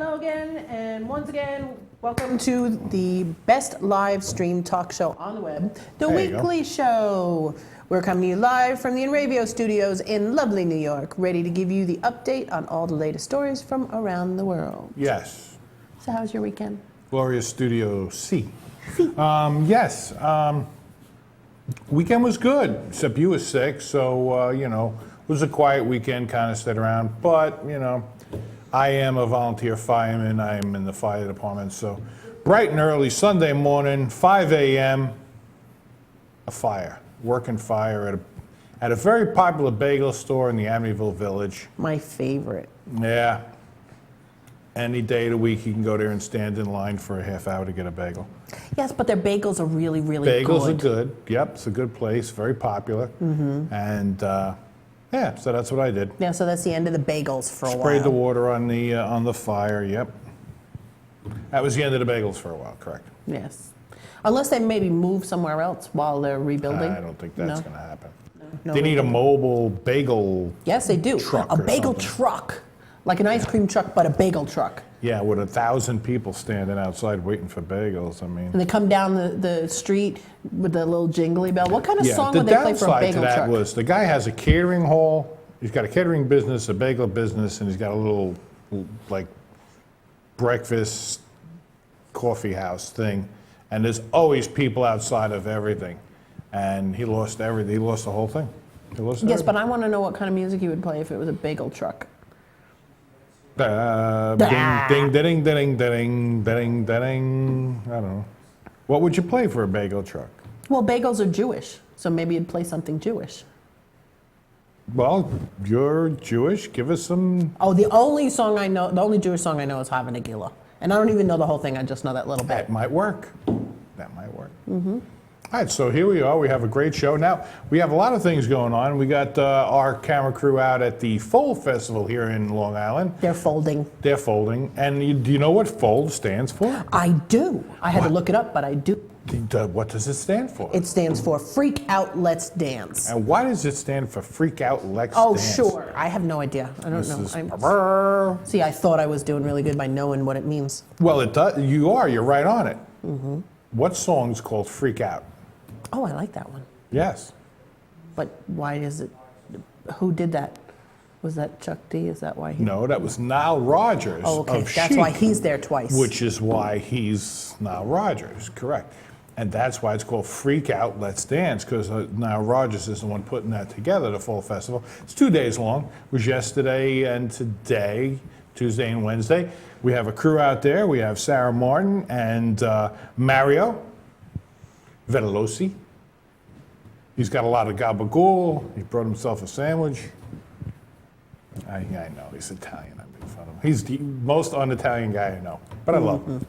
Hello again, and once again, welcome to the best live stream talk show on the web, The Weekly Show. We're coming to you live from the InRavio studios in lovely New York, ready to give you the update on all the latest stories from around the world. Yes. So how was your weekend? Glorious Studio C. Yes. Weekend was good, except you were sick, so, it was a quiet weekend, kind of stayed around. But, I am a volunteer fireman. I am in the fire department, so bright and early Sunday morning, 5 a.m., a fire, working fire at a very popular bagel store in the Amityville Village. My favorite. Yeah. Any day of the week, you can go there and stand in line for a half hour to get a bagel. Yes, but their bagels are really, really good. Bagels are good. Yep, it's a good place, very popular. Mm-hmm. And so that's what I did. Yeah, so that's the end of the bagels for a while. Sprayed the water on the fire. Yep. That was the end of the bagels for a while. Correct. Yes, unless they maybe move somewhere else while they're rebuilding. I don't think that's going to happen. No, they need a mobile bagel. Yes, they do. Truck a or bagel something. truck. Like an ice cream truck, but a bagel truck. Yeah, with 1,000 people standing outside waiting for bagels. I mean, And they come down the street with the little jingly bell. What kind of song would they play for a bagel The downside to that truck? was the guy has a catering hall. He's got a catering business, a bagel business, and he's got a little, like, breakfast coffee house thing. And there's always people outside of everything. And he lost everything. He lost the whole thing. He lost Yes, everything. but I want to know what kind of music he would play if it was a bagel truck. Ding, ding, ding, ding, ding, ding, ding. I don't know. What would you play for a bagel truck? Well, bagels are Jewish, so maybe you'd play something Jewish. Well, you're Jewish. Give us some. Oh, the only Jewish song I know is Hava Nagila. And I don't even know the whole thing, I just know that little bit. That might work. That might work. Mm-hmm. All right, so here we are. We have a great show. Now, we have a lot of things going on. We got our camera crew out at the Fold Festival here in Long Island. They're folding. They're folding. And do you know what Fold stands for? I do. I had to look it up, but I do. What does it stand for? It stands for Freak Out, Let's Dance. And why does it stand for Freak Out, Let's Oh, Dance? sure. I have no idea. I don't This know. is See, I thought I was doing really good by knowing what it means. Well, it does. You're right on it. Mm-hmm. What song is called Freak Out? Oh, I like that one. Yes. But why is it? Who did that? Was that Chuck D? Is that why he? No, that was Nile Rodgers. Oh, okay. Of That's Chic, why he's there twice. Which is why he's Nile Rodgers, correct. And that's why it's called Freak Out, Let's Dance, because Nile Rodgers is the one putting that together, the Fall Festival. It's 2 days long. It was yesterday and today, Tuesday and Wednesday. We have a crew out there. We have Sarah Martin and Mario Vettalosi. He's got a lot of gabagool. He brought himself a sandwich. I know, he's Italian. I make fun of him. He's the most un-Italian guy I know, but I love him.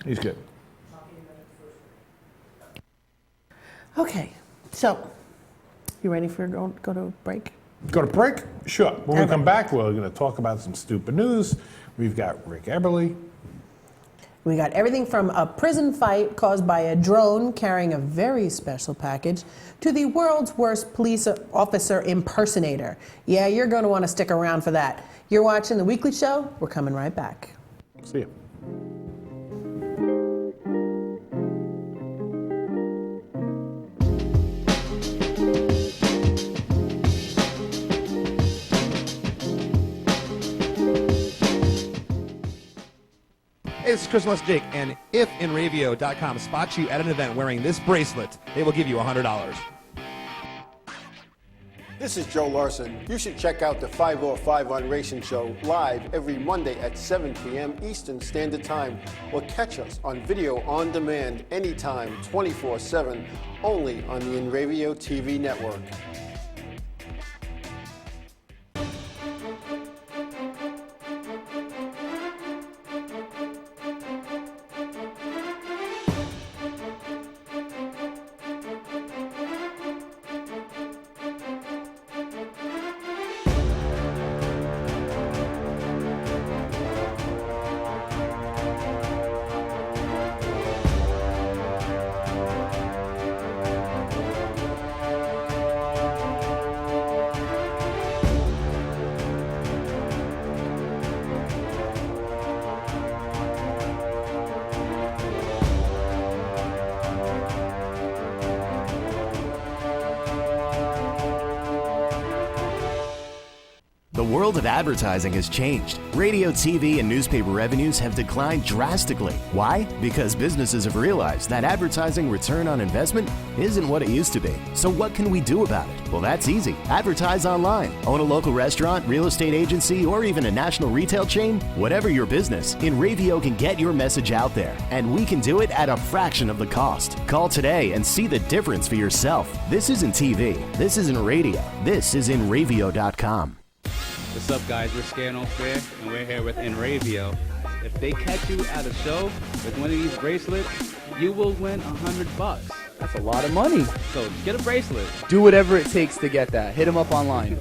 He's good. Okay, so you ready for go to break? Go to break? Sure. When we come back, we're going to talk about some stupid news. We've got Rick Eberly. We got everything from a prison fight caused by a drone carrying a very special package to the world's worst police officer impersonator. Yeah, you're going to want to stick around for that. You're watching The Weekly Show. We're coming right back. See you. Hey, this is Chris West Jake, and if InRavio.com spots you at an event wearing this bracelet, they will give you $100. This is Joe Larson. You should check out the 505 on Racing Show live every Monday at 7 p.m. Eastern Standard Time, or catch us on video on demand anytime, 24/7, only on the InRavio TV network. world of advertising has changed. Radio, TV, and newspaper revenues have declined drastically. Why? Because businesses have realized that advertising return on investment isn't what it used to be. So what can we do about it? Well, that's easy. Advertise online. Own a local restaurant, real estate agency, or even a national retail chain? Whatever your business, InRavio can get your message out there, and we can do it at a fraction of the cost. Call today and see the difference for yourself. This isn't TV. This isn't radio. This is InRavio.com. What's up, guys? We're Scano Fair, and we're here with InRavio. If they catch you at a show with one of these bracelets, you will win $100. That's a lot of money. So get a bracelet. Do whatever it takes to get that. Hit them up online.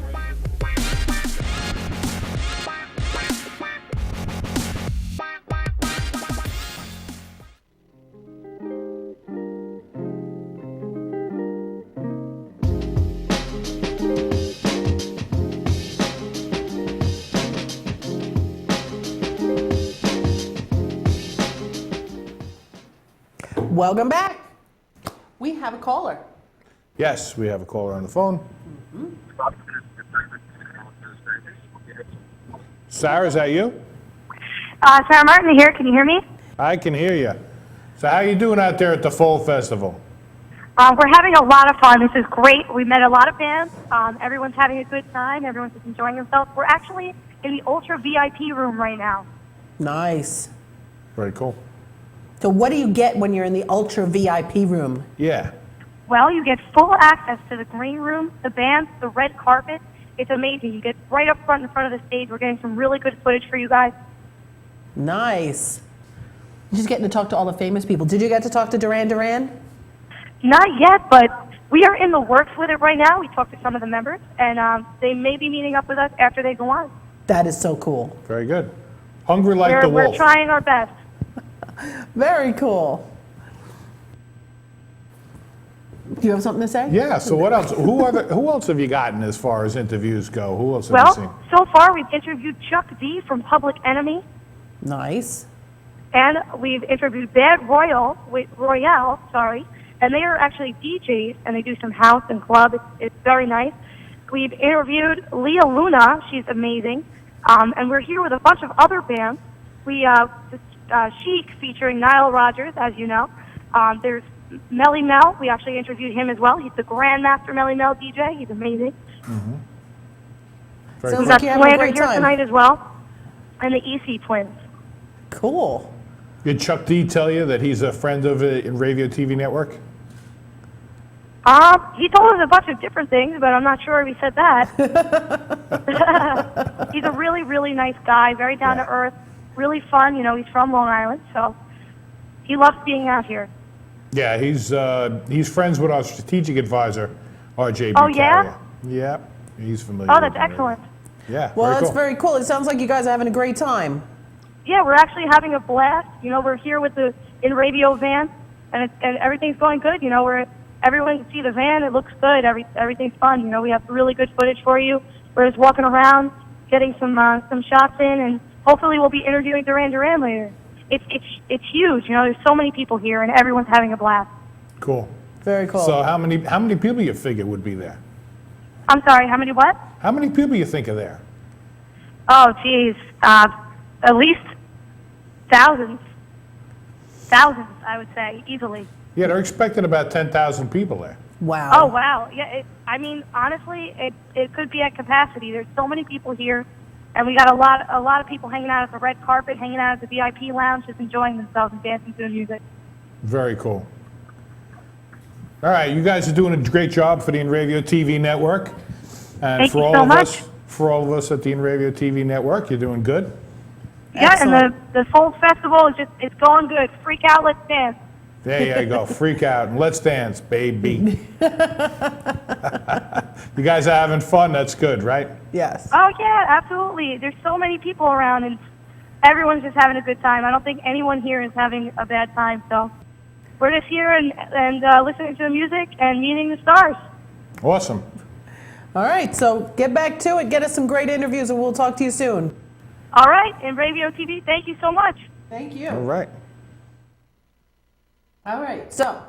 Welcome back. We have a caller. Yes, we have a caller on the phone. Sarah, is that you? Sarah Martin here. Can you hear me? I can hear you. So how you doing out there at the Fall Festival? We're having a lot of fun. This is great. We met a lot of bands. Everyone's having a good time. Everyone's just enjoying themselves. We're actually in the Ultra VIP room right now. Nice. Very cool. So what do you get when you're in the Ultra VIP room? Yeah. Well, you get full access to the green room, the bands, the red carpet. It's amazing. You get right up front in front of the stage. We're getting some really good footage for you guys. Nice. Just getting to talk to all the famous people. Did you get to talk to Duran Duran? Not yet, but we are in the works with it right now. We talked to some of the members, and they may be meeting up with us after they go on. That is so cool. Very good. Hungry like the wolf. We're trying our best. Very cool. Do you have something to say? Yeah, so what else? Who else have you gotten as far as interviews go? Who else have you seen? Well, so far we've interviewed Chuck D from Public Enemy, Nice. and we've interviewed Bad Royale, and they are actually DJs, and they do some house and club. It's very nice. We've interviewed Leah Luna. She's amazing. And we're here with a bunch of other bands. We Chic featuring Nile Rodgers, as you know. There's Melly Mel. We actually interviewed him as well. He's the Grandmaster Melly Mel DJ. He's amazing. Very Sounds cool. like you're having a Slander great here time. tonight as well, and the EC Twins. Cool. Did Chuck D tell you that he's a friend of InRavio TV Network? He told us a bunch of different things, but I'm not sure if he said that. He's a really, really nice guy, very down to earth, really fun. You know, he's from Long Island, so he loves being out here. Yeah, he's friends with our strategic advisor, RJ Oh, yeah? Bucharia. Yep, he's familiar. Oh, with that's InRavio. excellent. Yeah, Well, very that's cool. very cool. It sounds like you guys are having a great time. Yeah, we're actually having a blast. You know, we're here with the InRavio van, and everything's going good. You know, everyone can see the van. It looks good. Everything's fun. You know, we have really good footage for you. We're just walking around, getting some shots in, and hopefully we'll be interviewing Duran Duran later. It's huge. You know, there's so many people here, and everyone's having a blast. Cool. Very cool. So how many people you figure would be there? I'm sorry, how many what? How many people you think are there? Oh, geez. At least thousands. Thousands, I would say, easily. Yeah, they're expecting about 10,000 people there. Wow. Oh, wow. Yeah, honestly, it could be at capacity. There's so many people here, and we got a lot of people hanging out at the red carpet, hanging out at the VIP lounge, just enjoying themselves and dancing to the music. Very cool. All right, you guys are doing a great job for the InRavio TV network. And Thank for you all so of much. for all of us at the InRavio TV network, you're doing good. Yeah, Excellent. and the full festival is it's going good. Freak out, let's dance. There you go. Freak out and let's dance, baby. You guys are having fun. That's good, right? Yes. Oh, yeah, absolutely. There's so many people around, and everyone's just having a good time. I don't think anyone here is having a bad time, so we're just here and listening to the music and meeting the stars. Awesome. All right, so get back to it. Get us some great interviews, and we'll talk to you soon. All right, InRavio TV, thank you so much. Thank you. All right. All right, so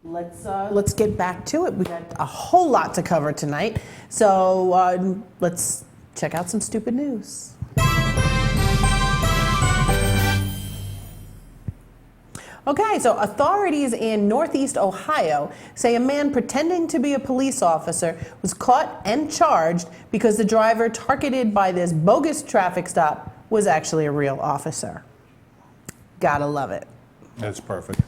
let's get back to it. We got a whole lot to cover tonight, so let's check out some stupid news. Okay, so authorities in Northeast Ohio say a man pretending to be a police officer was caught and charged because the driver targeted by this bogus traffic stop was actually a real officer. Gotta love it. That's perfect.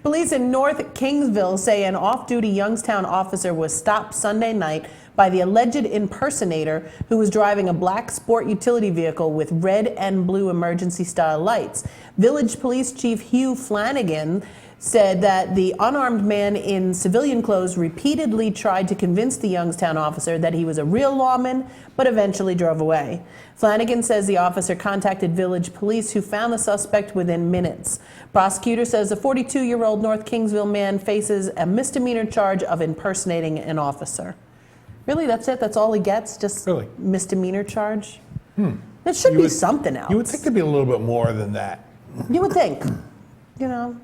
Police in North Kingsville say an off-duty Youngstown officer was stopped Sunday night by the alleged impersonator who was driving a black sport utility vehicle with red and blue emergency-style lights. Village Police Chief Hugh Flanagan said that the unarmed man in civilian clothes repeatedly tried to convince the Youngstown officer that he was a real lawman, but eventually drove away. Flanagan says the officer contacted village police, who found the suspect within minutes. Prosecutor says the 42-year-old North Kingsville man faces a misdemeanor charge of impersonating an officer. Really, that's it? That's all he gets? Just Really? misdemeanor charge? There should be something else. You would think there'd be a little bit more than that. You would think, you know.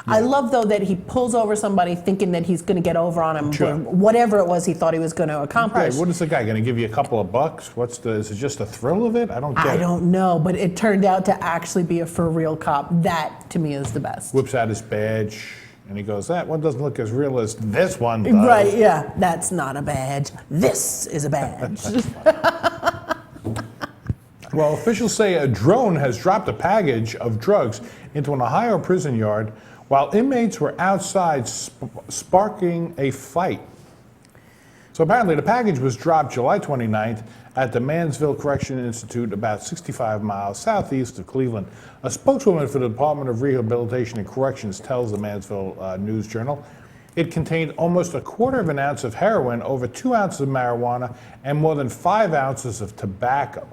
I love, though, that he pulls over somebody thinking that he's going to get over on him Sure. for whatever it was he thought he was going to accomplish. Right, what is the guy going to give you? A couple of bucks? Is it just the thrill of it? I don't get it. I don't know, but it turned out to actually be a for real cop. That, to me, is the best. Whips out his badge, and he goes, that one doesn't look as real as this one does. Right, yeah. That's not a badge. This is a badge. Well, officials say a drone has dropped a package of drugs into an Ohio prison yard while inmates were outside sparking a fight. So apparently the package was dropped July 29th at the Mansville Correction Institute, about 65 miles southeast of Cleveland. A spokeswoman for the Department of Rehabilitation and Corrections tells the Mansville News Journal it contained almost a quarter of an ounce of heroin, over 2 ounces of marijuana, and more than 5 ounces of tobacco.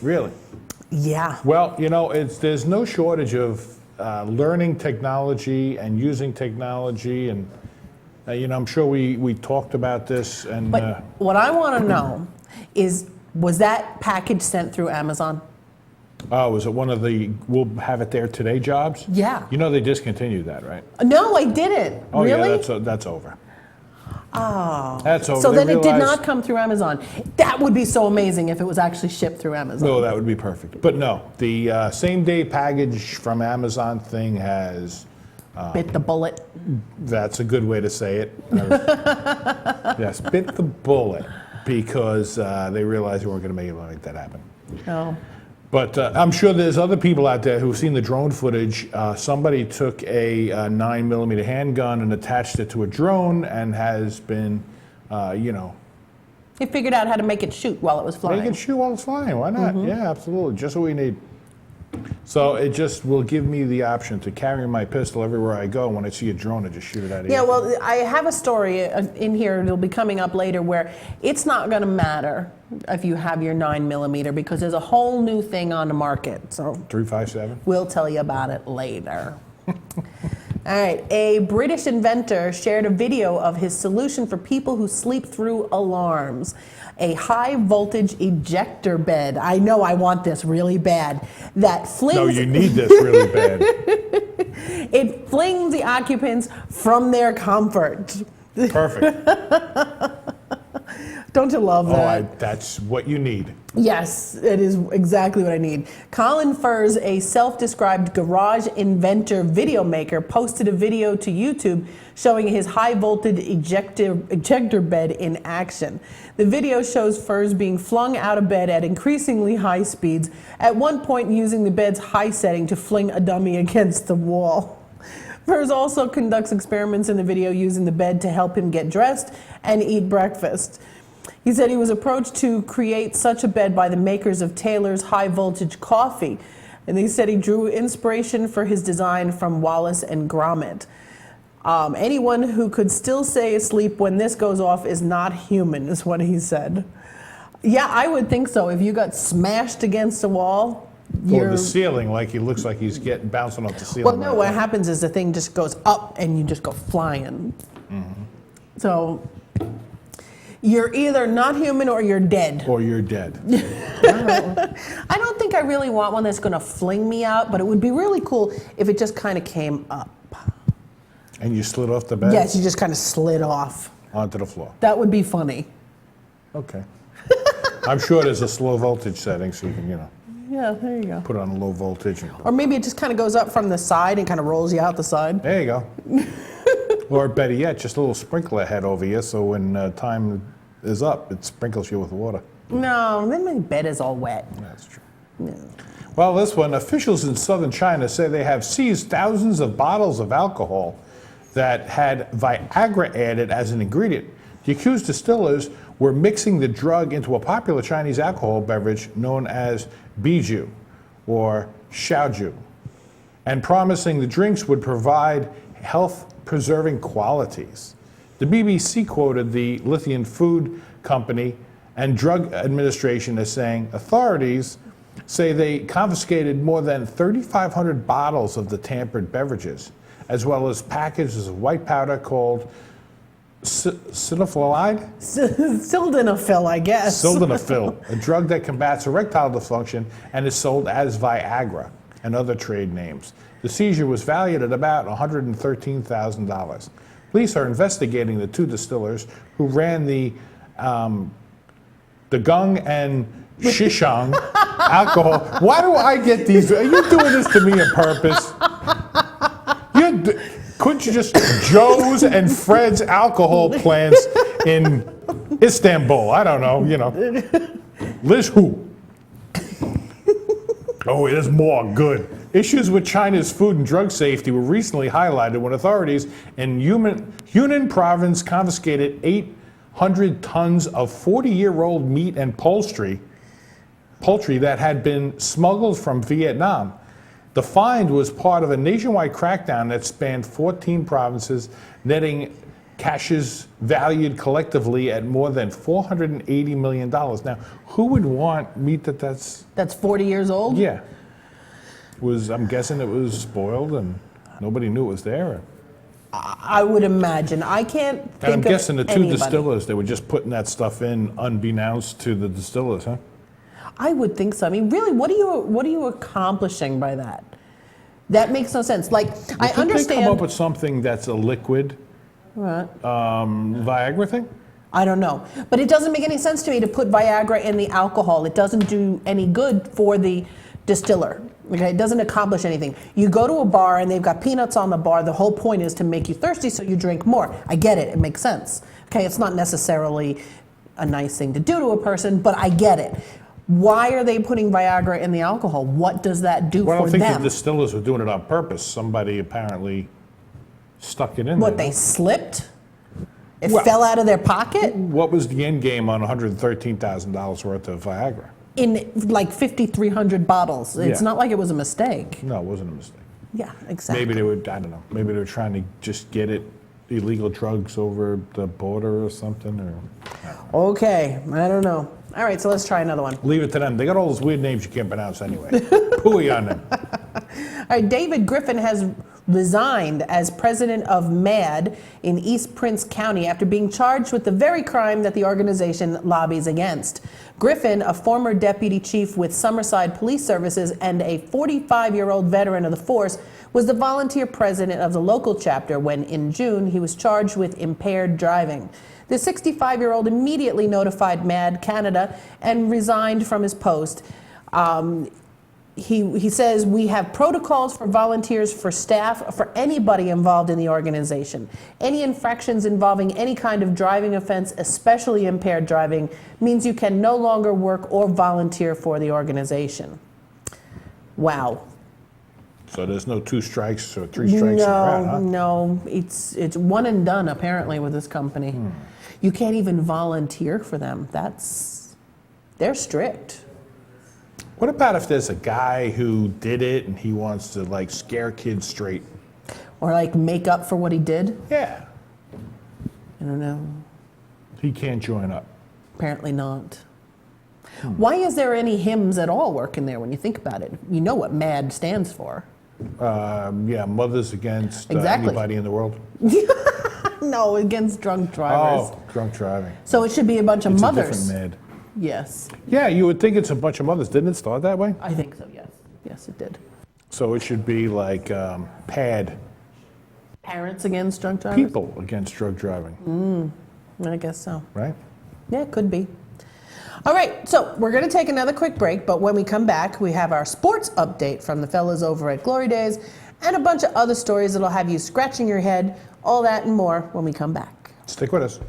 Really? Yeah. Well, you know, there's no shortage of learning technology and using technology, and you know, I'm sure we talked about this. And But what I want to know is, was that package sent through Amazon? was it one of the "we'll have it there today" jobs? Yeah. You know they discontinued that, right? No, I didn't. Oh Really? yeah, that's over. Oh. That's over. So They then it did realized- not come through Amazon. That would be so amazing if it was actually shipped through Amazon. No, that would be perfect. But no, the same-day package from Amazon thing has. Bit the bullet. That's a good way to say it. Yes, bit the bullet, because they realized they weren't going to be able to make that happen. No. But I'm sure there's other people out there who've seen the drone footage. Somebody took a 9mm handgun and attached it to a drone and has been, you know. He figured out how to make it shoot while it was flying. They can shoot while it's flying. Why not? Yeah, absolutely. Just what we need. So it just will give me the option to carry my pistol everywhere I go. When I see a drone, I just shoot it out of Yeah, here. well, I have a story in here, it'll be coming up later, where it's not going to matter if you have your 9mm, because there's a whole new thing on the market. So 357. we'll tell you about it later. All right, a British inventor shared a video of his solution for people who sleep through alarms. A high voltage ejector bed. I know I want this really bad. That flings. No, you need this really bad. It flings the occupants from their comfort. Perfect. Don't you love that? That's what you need. Yes, it is exactly what I need. Colin Furs, a self-described garage inventor video maker, posted a video to YouTube showing his high voltage ejector bed in action. The video shows Furs being flung out of bed at increasingly high speeds, at one point using the bed's high setting to fling a dummy against the wall. Furs also conducts experiments in the video using the bed to help him get dressed and eat breakfast. He said he was approached to create such a bed by the makers of Taylor's high voltage coffee. And he said he drew inspiration for his design from Wallace and Gromit. Anyone who could still stay asleep when this goes off is not human, is what he said. Yeah, I would think so. If you got smashed against a wall, Or the ceiling, like he looks like he's bouncing off the ceiling. well, no, what happens is the thing just goes up and you just go flying. So you're either not human or you're dead. Or you're dead. I don't think I really want one that's going to fling me out, but it would be really cool if it just kind of came up. And you slid off the bed? Yes, you just kind of slid off. onto the floor. That would be funny. Okay. I'm sure there's a slow voltage setting, so you can, Yeah, there you go. put it on a low voltage. And Or maybe it just kind of goes up from the side and kind of rolls you out the side. there you go. Or better yet, just a little sprinkler head over you, so when time is up, it sprinkles you with water. No, then my bed is all wet. That's true. Well, this one, officials in southern China say they have seized thousands of bottles of alcohol that had Viagra added as an ingredient. The accused distillers were mixing the drug into a popular Chinese alcohol beverage known as biju, or xiaoju, and promising the drinks would provide health-preserving qualities. The BBC quoted the Lithium Food Company and Drug Administration as saying authorities say they confiscated more than 3,500 bottles of the tampered beverages, as well as packages of white powder called sildenafil, Sildenafil, I guess. sildenafil, a drug that combats erectile dysfunction and is sold as Viagra and other trade names. The seizure was valued at about $113,000. Police are investigating the two distillers who ran the Gung and Shishang alcohol. Why do I get these? Are you doing this to me on purpose? Couldn't you just Joe's and Fred's alcohol plants in Istanbul? I don't know, Liz who? Oh, there's more. Good. Issues with China's food and drug safety were recently highlighted when authorities in Yunnan province confiscated 800 tons of 40-year-old meat and poultry that had been smuggled from Vietnam. The find was part of a nationwide crackdown that spanned 14 provinces, netting caches valued collectively at more than $480 million. Now, who would want meat that's 40 years old? Yeah. I'm guessing it was spoiled and nobody knew it was there. I would imagine. I can't think of And I'm guessing the two anybody. distillers, they were just putting that stuff in unbeknownst to the distillers, huh? I would think so. I mean, really, what are you accomplishing by that? That makes no sense. Like, I Could they understand. come up with something that's a liquid Viagra thing? I don't know. But it doesn't make any sense to me to put Viagra in the alcohol. It doesn't do any good for the distiller. Okay, it doesn't accomplish anything. You go to a bar and they've got peanuts on the bar. The whole point is to make you thirsty so you drink more. I get it. It makes sense. Okay, it's not necessarily a nice thing to do to a person, but I get it. Why are they putting Viagra in the alcohol? What does that do Well, I for don't think them? the distillers were doing it on purpose. Somebody apparently stuck it in What, there. they slipped? It Well- fell out of their pocket? What was the end game on $113,000 worth of Viagra? In like 5,300 bottles. It's Yeah. not like it was a mistake. No, it wasn't a mistake. Yeah, exactly. Maybe they were, I don't know, maybe they were trying to just get it, illegal drugs over the border or something, or Okay, I don't know. All right, so let's try another one. leave it to them. They got all those weird names you can't pronounce anyway. Pooey on them. All right, David Griffin has resigned as president of MAD in East Prince County after being charged with the very crime that the organization lobbies against. Griffin, a former deputy chief with Summerside Police Services and a 45-year-old veteran of the force, was the volunteer president of the local chapter when, in June, he was charged with impaired driving. The 65-year-old immediately notified MAD Canada and resigned from his post. He says, we have protocols for volunteers, for staff, for anybody involved in the organization. Any infractions involving any kind of driving offense, especially impaired driving, means you can no longer work or volunteer for the organization. Wow. So there's no 2 strikes or 3 strikes you're out, huh? No, it's one and done apparently with this company. You can't even volunteer for them. They're strict. What about if there's a guy who did it and he wants to like scare kids straight? Or like make up for what he did? Yeah. I don't know. He can't join up. Apparently not. Why is there any hymns at all working there when you think about it? You know what MAD stands for. Yeah, Mothers Against Exactly. Anybody in the World. No, against drunk drivers. Oh, drunk driving. So it should be a bunch of It's mothers. a different MAD. Yes, Yeah, you would think it's a bunch of mothers. Didn't it start that way? I think so, yes. Yes, it did. So it should be like PAD, Parents against drunk drivers? People Against Drug Driving. I guess so. right? Yeah, it could be. All right, so we're going to take another quick break, but when we come back, we have our sports update from the fellas over at Glory Days and a bunch of other stories that'll have you scratching your head, all that and more when we come back. Stick with us.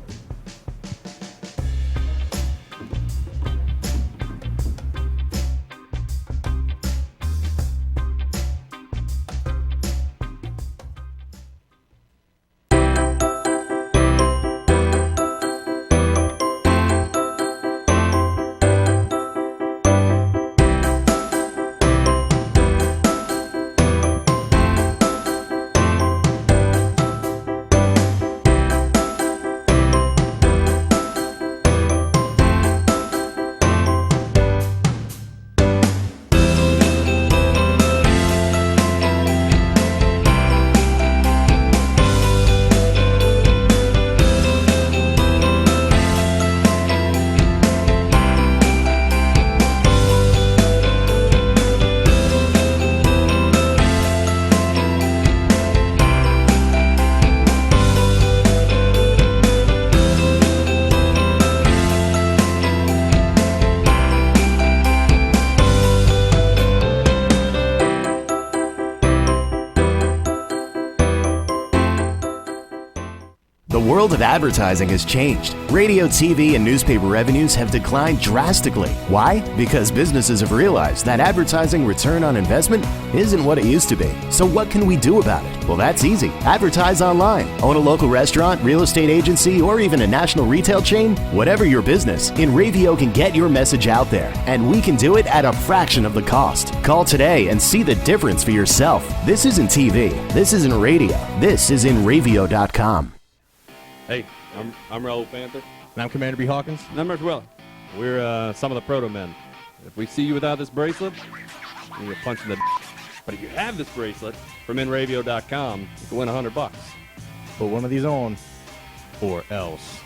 The world of advertising has changed. Radio, TV, and newspaper revenues have declined drastically. Why? Because businesses have realized that advertising return on investment isn't what it used to be. So what can we do about it? Well, that's easy. Advertise online. Own a local restaurant, real estate agency, or even a national retail chain? Whatever your business, InRavio can get your message out there, and we can do it at a fraction of the cost. Call today and see the difference for yourself. This isn't TV. This isn't radio. This is InRavio.com. Hey, I'm Raul Panther. And I'm Commander B. Hawkins. And I'm Russ Weller. We're some of the Proto Men. If we see you without this bracelet, you get punched in the But if you have this bracelet from InRavio.com, you can win $100. Put one of these on, or else.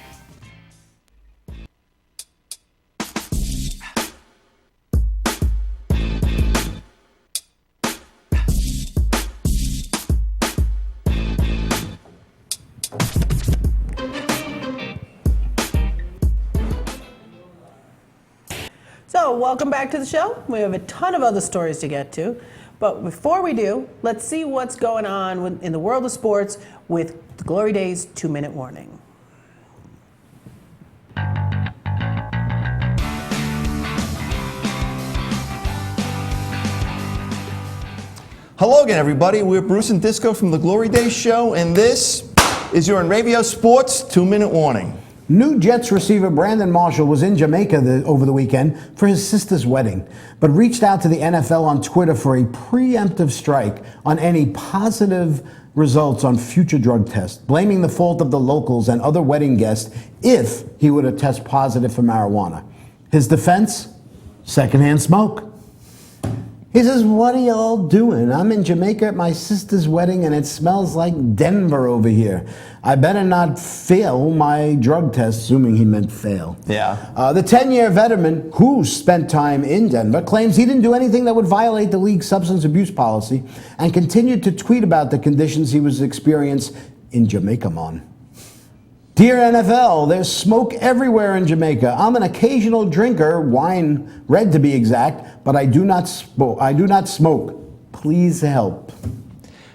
So, welcome back to the show. We have a ton of other stories to get to. But before we do, let's see what's going on in the world of sports with the Glory Days 2-minute warning. Hello again, everybody. We're Bruce and Disco from the Glory Days Show, and this is your InRavio Sports 2-minute warning. New Jets receiver Brandon Marshall was in Jamaica over the weekend for his sister's wedding, but reached out to the NFL on Twitter for a preemptive strike on any positive results on future drug tests, blaming the fault of the locals and other wedding guests if he were to test positive for marijuana. His defense? Secondhand smoke. He says, "What are y'all doing? I'm in Jamaica at my sister's wedding and it smells like Denver over here. I better not fail my drug test," assuming he meant fail. Yeah. The 10-year veteran who spent time in Denver claims he didn't do anything that would violate the league's substance abuse policy and continued to tweet about the conditions he was experiencing in Jamaica, mon. Dear NFL, there's smoke everywhere in Jamaica. I'm an occasional drinker, wine red to be exact, but I do not smoke. Please help.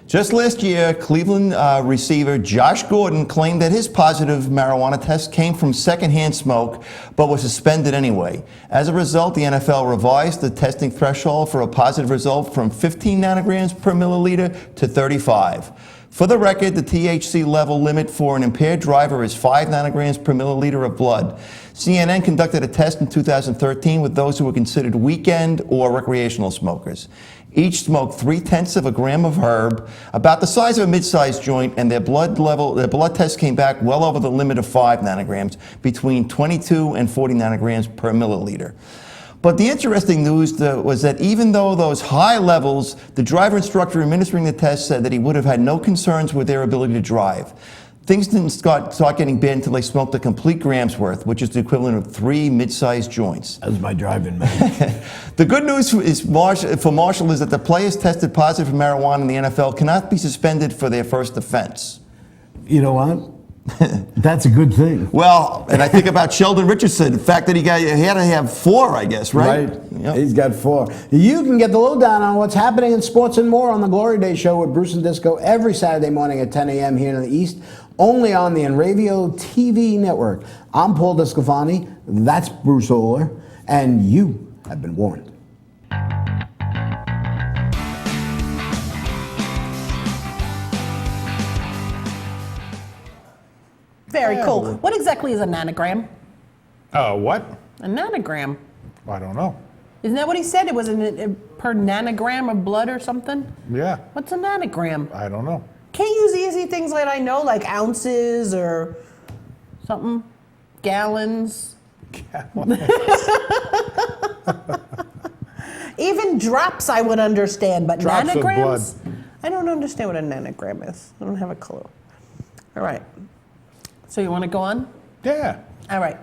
Just last year, Cleveland receiver Josh Gordon claimed that his positive marijuana test came from secondhand smoke, but was suspended anyway. As a result, the NFL revised the testing threshold for a positive result from 15 nanograms per milliliter to 35. For the record, the THC level limit for an impaired driver is 5 nanograms per milliliter of blood. CNN conducted a test in 2013 with those who were considered weekend or recreational smokers. Each smoked 0.3 of a gram of herb, about the size of a mid-sized joint, and their blood test came back well over the limit of 5 nanograms, between 22 and 40 nanograms per milliliter. But the interesting news was that even though those high levels, the driver instructor administering the test said that he would have had no concerns with their ability to drive. Things didn't start getting bad until they smoked a complete gram's worth, which is the equivalent of 3 mid-sized joints. That was my driving, man. The good news for Marshall is that the players tested positive for marijuana in the NFL cannot be suspended for their first offense. You know what? That's a good thing. Well, and I think about Sheldon Richardson, the fact that he had to have 4, I guess, right? Yep. He's got 4. You can get the lowdown on what's happening in sports and more on the Glory Day Show with Bruce and Disco every Saturday morning at 10 a.m. here in the East, only on the Enravio TV network. I'm Paul Descalfani, that's Bruce Oler, and you have been warned. Very cool. What exactly is a nanogram? What? A nanogram. I don't know. Isn't that what he said? It was per nanogram of blood or something? Yeah. What's a nanogram? I don't know. Can't use easy things like I know, like ounces or something. Gallons. Even drops I would understand, but drops nanograms? of blood. I don't understand what a nanogram is. I don't have a clue. All right. So you want to go on? Yeah. All right.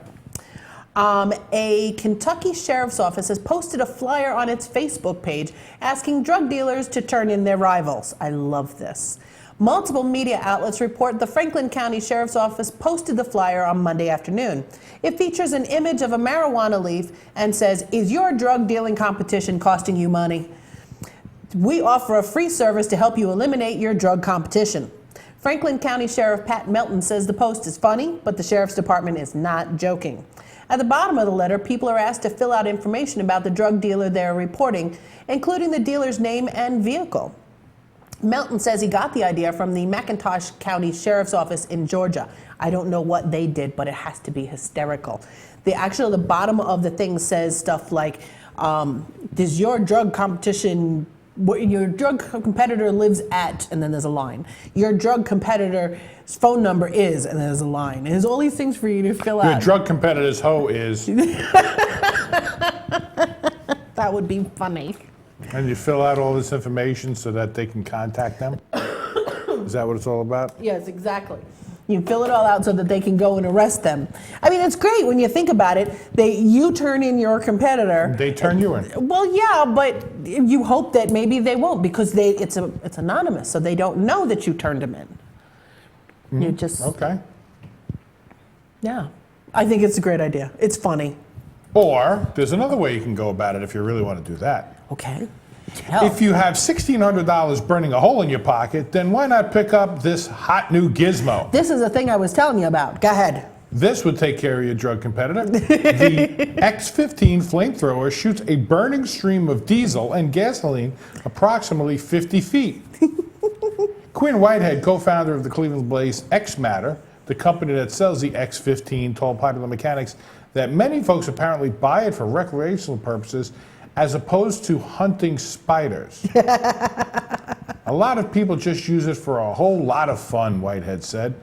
A Kentucky sheriff's office has posted a flyer on its Facebook page asking drug dealers to turn in their rivals. I love this. Multiple media outlets report the Franklin County Sheriff's Office posted the flyer on Monday afternoon. It features an image of a marijuana leaf and says, "Is your drug dealing competition costing you money? We offer a free service to help you eliminate your drug competition." Franklin County Sheriff Pat Melton says the post is funny, but the Sheriff's Department is not joking. At the bottom of the letter, people are asked to fill out information about the drug dealer they're reporting, including the dealer's name and vehicle. Melton says he got the idea from the McIntosh County Sheriff's Office in Georgia. I don't know what they did, but it has to be hysterical. The bottom of the thing says stuff like, does your drug competition, your drug competitor lives at, and then there's a line. Your drug competitor's phone number is, and there's a line. And there's all these things for you to fill out. Your drug competitor's hoe is. That would be funny. And you fill out all this information so that they can contact them? Is that what it's all about? Yes, exactly. You fill it all out so that they can go and arrest them. I mean, it's great when you think about it. You turn in your competitor. They turn you in. Well, yeah, but you hope that maybe they won't because it's anonymous, so they don't know that you turned them in. Mm-hmm. You just okay. Yeah, I think it's a great idea. It's funny. Or there's another way you can go about it if you really want to do that. Okay. If you have $1,600 burning a hole in your pocket, then why not pick up this hot new gizmo? This is the thing I was telling you about. Go ahead. This would take care of your drug competitor. The X15 flamethrower shoots a burning stream of diesel and gasoline approximately 50 feet. Quinn Whitehead, co-founder of the Cleveland-based X-Matter, the company that sells the X15, told Popular Mechanics that many folks apparently buy it for recreational purposes as opposed to hunting spiders. A lot of people just use it for a whole lot of fun, Whitehead said.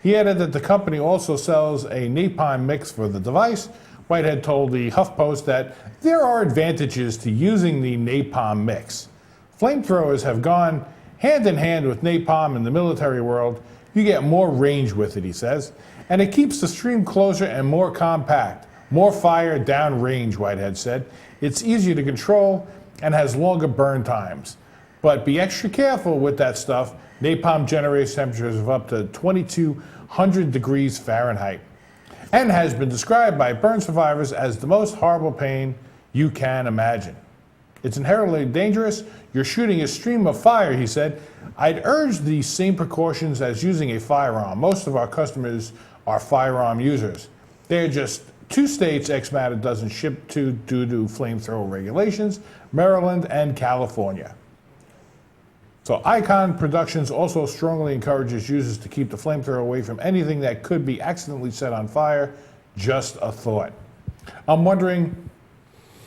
He added that the company also sells a napalm mix for the device. Whitehead told the HuffPost that there are advantages to using the napalm mix. Flamethrowers have gone hand in hand with napalm in the military world. You get more range with it, he says, and it keeps the stream closer and more compact. More fire downrange, Whitehead said. It's easier to control and has longer burn times. But be extra careful with that stuff. Napalm generates temperatures of up to 2,200 degrees Fahrenheit and has been described by burn survivors as the most horrible pain you can imagine. It's inherently dangerous. You're shooting a stream of fire, he said. I'd urge the same precautions as using a firearm. Most of our customers are firearm users. They're just 2 states X-Matter doesn't ship to due to flamethrower regulations, Maryland and California. So Icon Productions also strongly encourages users to keep the flamethrower away from anything that could be accidentally set on fire. Just a thought. I'm wondering,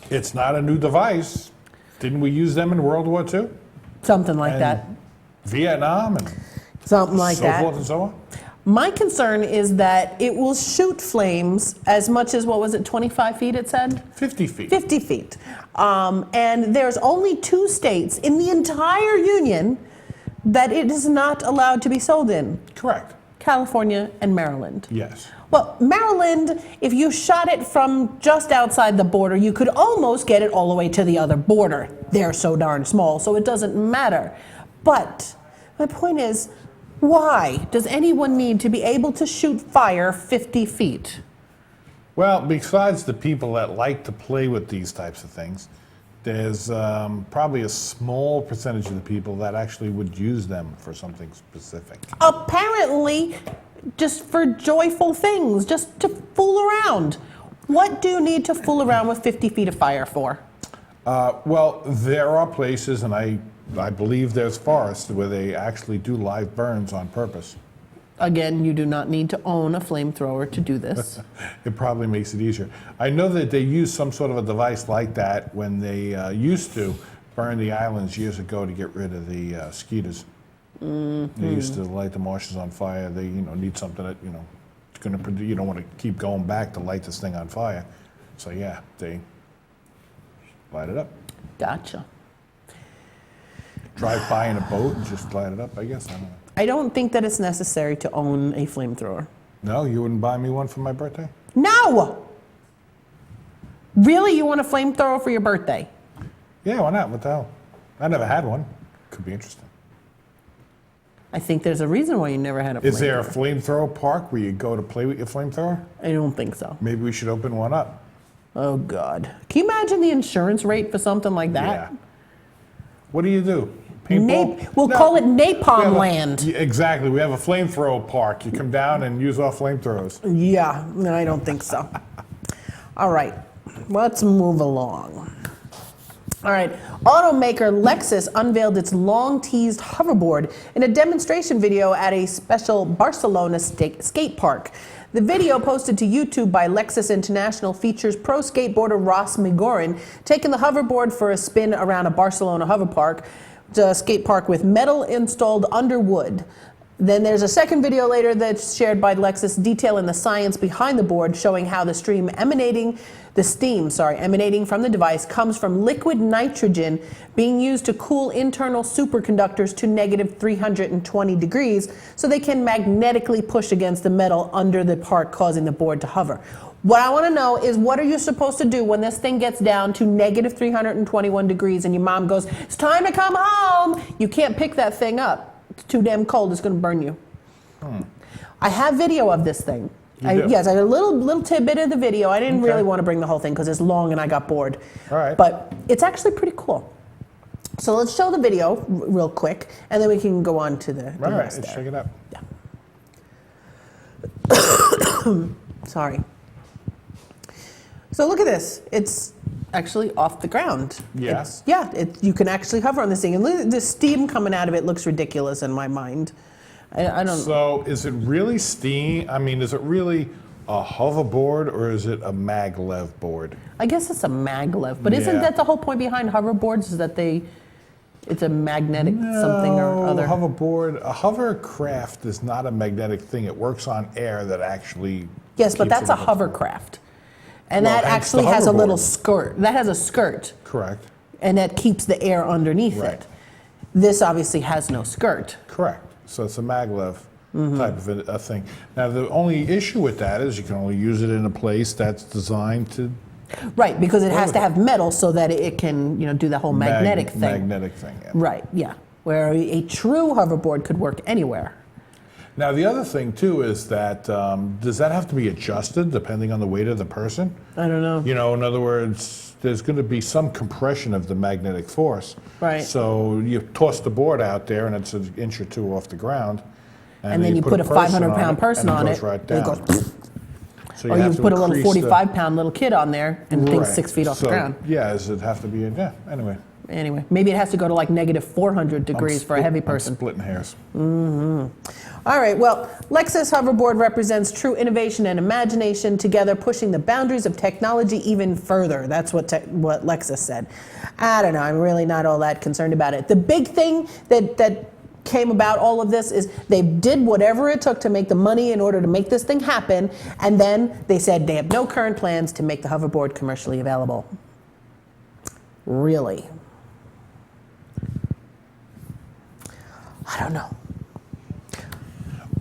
it's not a new device. Didn't we use them in World War II? Something like that. Vietnam and something like so that. forth and so on? My concern is that it will shoot flames as much as, 25 feet it said? 50 feet. 50 feet. And there's only 2 states in the entire union that it is not allowed to be sold in. Correct. California and Maryland. Yes. Well, Maryland, if you shot it from just outside the border, you could almost get it all the way to the other border. They're so darn small, so it doesn't matter. But my point is, Why does anyone need to be able to shoot fire 50 feet? Well, besides the people that like to play with these types of things, there's probably a small percentage of the people that actually would use them for something specific. Apparently, just for joyful things, just to fool around. What do you need to fool around with 50 feet of fire for? Well, there are places, and I believe there's forests, where they actually do live burns on purpose. Again, you do not need to own a flamethrower to do this. It probably makes it easier. I know that they use some sort of a device like that when they used to burn the islands years ago to get rid of the skeeters. Mm-hmm. They used to light the marshes on fire. They, need something that, it's going to. You don't want to keep going back to light this thing on fire. So yeah, they light it up. Gotcha. Drive by in a boat and just light it up. I guess I don't know. I don't think that it's necessary to own a flamethrower. No, you wouldn't buy me one for my birthday? No! Really? You want a flamethrower for your birthday? Yeah, why not? What the hell? I never had one. Could be interesting. I think there's a reason why you never had a flamethrower. Is there a flamethrower park where you go to play with your flamethrower? I don't think so. Maybe we should open one up. Oh, God. Can you imagine the insurance rate for something like that? Yeah. What do you do? Paintball? We'll call it Napalm Land. Yeah, exactly. We have a flamethrower park. You come down and use our flamethrowers. Yeah, no, I don't think so. All right, let's move along. All right, automaker Lexus unveiled its long-teased hoverboard in a demonstration video at a special Barcelona skate park. The video posted to YouTube by Lexus International features pro skateboarder Ross McGoran taking the hoverboard for a spin around a Barcelona hover park, the skate park with metal installed under wood. Then there's a second video later that's shared by Lexus detailing the science behind the board, showing how the steam emanating from the device comes from liquid nitrogen being used to cool internal superconductors to negative 320 degrees so they can magnetically push against the metal under the part, causing the board to hover. What I want to know is, what are you supposed to do when this thing gets down to negative 321 degrees and your mom goes, "It's time to come home"? You can't pick that thing up. It's too damn cold. It's going to burn you. I have video of this thing. Yes, I had a little tidbit of the video. I didn't really want to bring the whole thing because it's long and I got bored. All right. But it's actually pretty cool. So let's show the video real quick, and then we can go on to the All right, rest let's there. check it out. Yeah. Sorry. So look at this. It's actually off the ground. Yeah. You can actually hover on this thing. And the steam coming out of it looks ridiculous in my mind. I don't. So is it really steam? I mean, is it really a hoverboard or is it a maglev board? I guess it's a maglev, but isn't that the whole point behind hoverboards? Is that it's a magnetic something or other? A hovercraft is not a magnetic thing. It works on air that actually. Yes, but keeps that's it a in the- hovercraft. And Well, that hence the actually has a hoverboard. little skirt. That has a skirt. Correct. And that keeps the air underneath Right. it. This obviously has no skirt. Correct. So it's a maglev type of a thing. Now, the only issue with that is you can only use it in a place that's designed to. Right, because it has to have metal so that it can, do the whole magnetic thing. Magnetic thing, yeah. Right, yeah. Where a true hoverboard could work anywhere. Now, the other thing, too, is that does that have to be adjusted depending on the weight of the person? I don't know. In other words, there's going to be some compression of the magnetic force. Right. So you toss the board out there, and it's an inch or two off the ground. And then you put a 500-pound person on it, and it goes right and down. it goes. So Or have you to put a little increase the- 45-pound little kid on there and the thing's Right. 6 feet off the So, ground. Yeah, does it have to be? Anyway. Anyway, maybe it has to go to like negative 400 degrees for a heavy person. I'm splitting hairs. All right, well, Lexus Hoverboard represents true innovation and imagination together, pushing the boundaries of technology even further. That's what Lexus said. I don't know, I'm really not all that concerned about it. The big thing that came about all of this is they did whatever it took to make the money in order to make this thing happen, and then they said they have no current plans to make the hoverboard commercially available. Really? I don't know.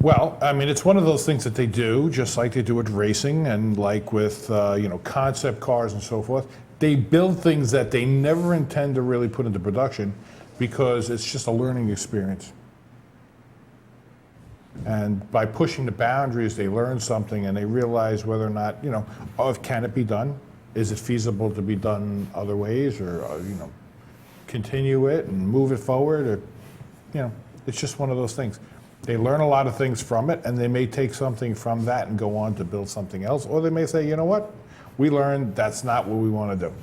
Well, I mean, it's one of those things that they do, just like they do with racing and like with, concept cars and so forth. They build things that they never intend to really put into production because it's just a learning experience. And by pushing the boundaries, they learn something and they realize whether or not, can it be done? Is it feasible to be done other ways, or, continue it and move it forward, or, it's just one of those things. They learn a lot of things from it, and they may take something from that and go on to build something else, or they may say, you know what, we learned that's not what we want to do.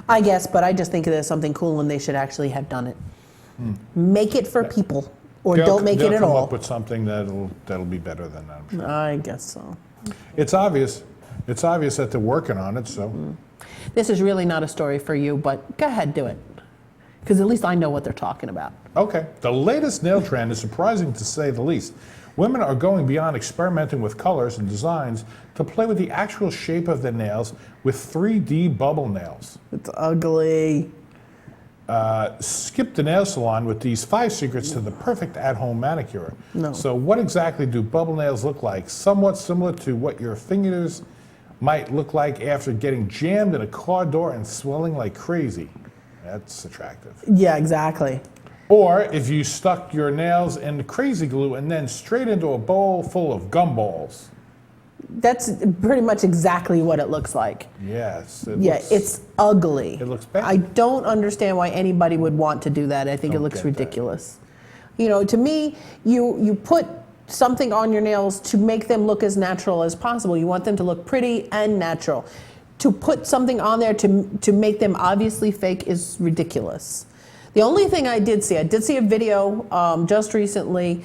I guess, but I just think there's something cool and they should actually have done it. Make it for people, or don't make it at They'll come all. up with something that'll be better than that, I'm sure. I guess so. It's obvious. It's obvious that they're working on it, so. This is really not a story for you, but go ahead, do it. Because at least I know what they're talking about. Okay. The latest nail trend is surprising to say the least. Women are going beyond experimenting with colors and designs to play with the actual shape of their nails with 3D bubble nails. It's ugly. Skip the nail salon with these 5 secrets to the perfect at-home manicure. No. So what exactly do bubble nails look like? Somewhat similar to what your fingers might look like after getting jammed in a car door and swelling like crazy. That's attractive. Yeah, exactly. Or if you stuck your nails in crazy glue and then straight into a bowl full of gumballs. That's pretty much exactly what it looks like. Yes. It's ugly. It looks bad. I don't understand why anybody would want to do that. I think it looks ridiculous. To me, you put something on your nails to make them look as natural as possible. You want them to look pretty and natural. To put something on there to make them obviously fake is ridiculous. The only thing I did see a video just recently.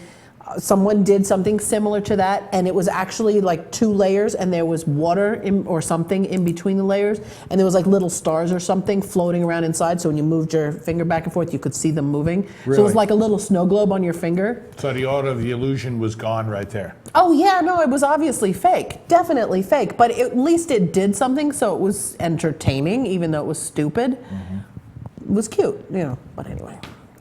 Someone did something similar to that, and it was actually like 2 layers, and there was water or something in between the layers, and there was like little stars or something floating around inside, so when you moved your finger back and forth, you could see them moving. Really? So it was like a little snow globe on your finger. So the art of the illusion was gone right there. Oh yeah, no, it was obviously fake. Definitely fake, but at least it did something, so it was entertaining, even though it was stupid. It was cute, but anyway.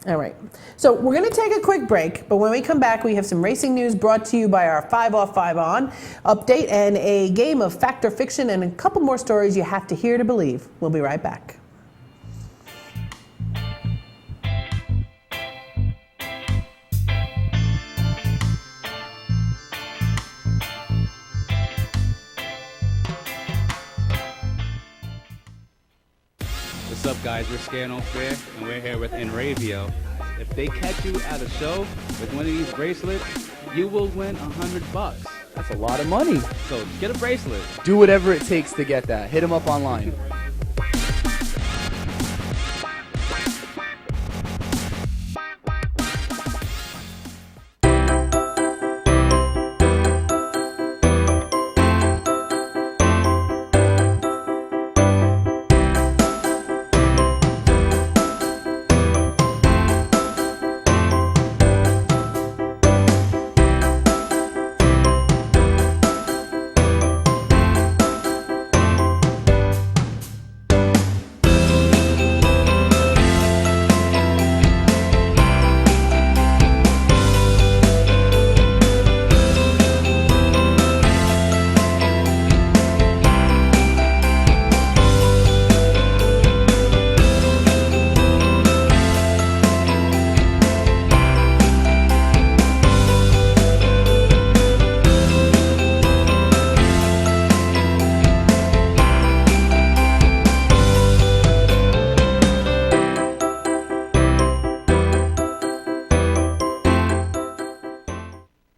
All right, so we're going to take a quick break, but when we come back, we have some racing news brought to you by our 5 off 5 on update and a game of fact or fiction and a couple more stories you have to hear to believe. We'll be right back. What's up, guys? We're Scano Fair, and we're here with Enravio. If they catch you at a show with one of these bracelets, you will win $100. That's a lot of money. So get a bracelet. Do whatever it takes to get that. Hit them up online.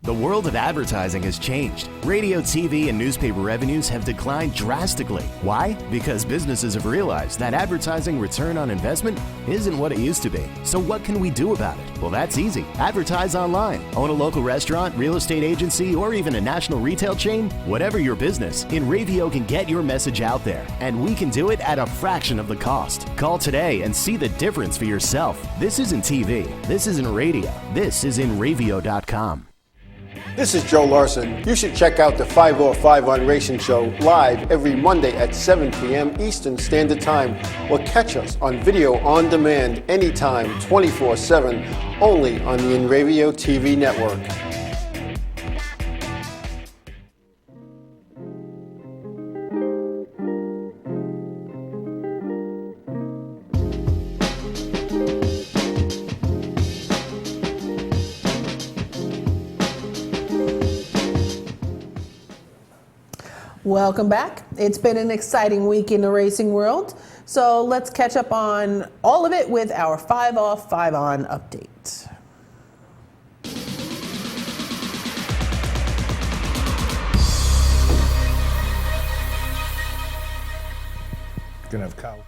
The world of advertising has changed. Radio, TV, and newspaper revenues have declined drastically. Why? Because businesses have realized that advertising return on investment isn't what it used to be. So what can we do about it? Well, that's easy. Advertise online. Own a local restaurant, real estate agency, or even a national retail chain? Whatever your business, Enravio can get your message out there, and we can do it at a fraction of the cost. Call today and see the difference for yourself. This isn't TV. This isn't radio. This is Enravio.com. This is Joe Larson. You should check out the 505 on Racing Show live every Monday at 7 p.m. Eastern Standard Time, or catch us on video on demand anytime, 24/7, only on the Enravio TV network. Welcome back. It's been an exciting week in the racing world, so let's catch up on all of it with our 5 off, 5 on update. Gonna have Kyle.